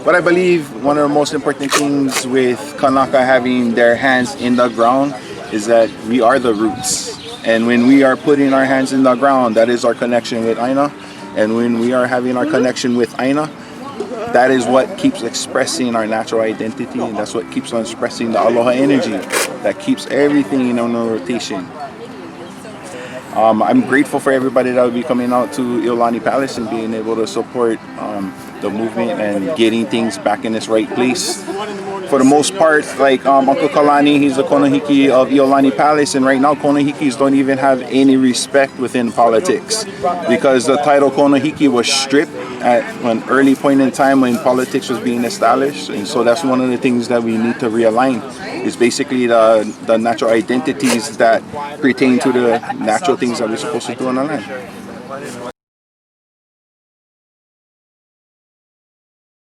But I believe one of the most important things with Kanaka having their hands in the ground is that we are the roots. And when we are putting our hands in the ground, that is our connection with Aina. And when we are having our connection with Aina, that is what keeps expressing our natural identity, and that's what keeps on expressing the Aloha energy that keeps everything in a rotation. I'm grateful for everybody that will be coming out to Iolani Palace and being able to support the movement and getting things back in its right place. For the most part, like Uncle Kalani, he's the Konohiki of Iolani Palace, and right now Konohikis don't even have any respect within politics because the title Konohiki was stripped at an early point in time when politics was being established, and so that's one of the things that we need to realign. Is basically the natural identities that pertain to the natural things that we're supposed to do on the land.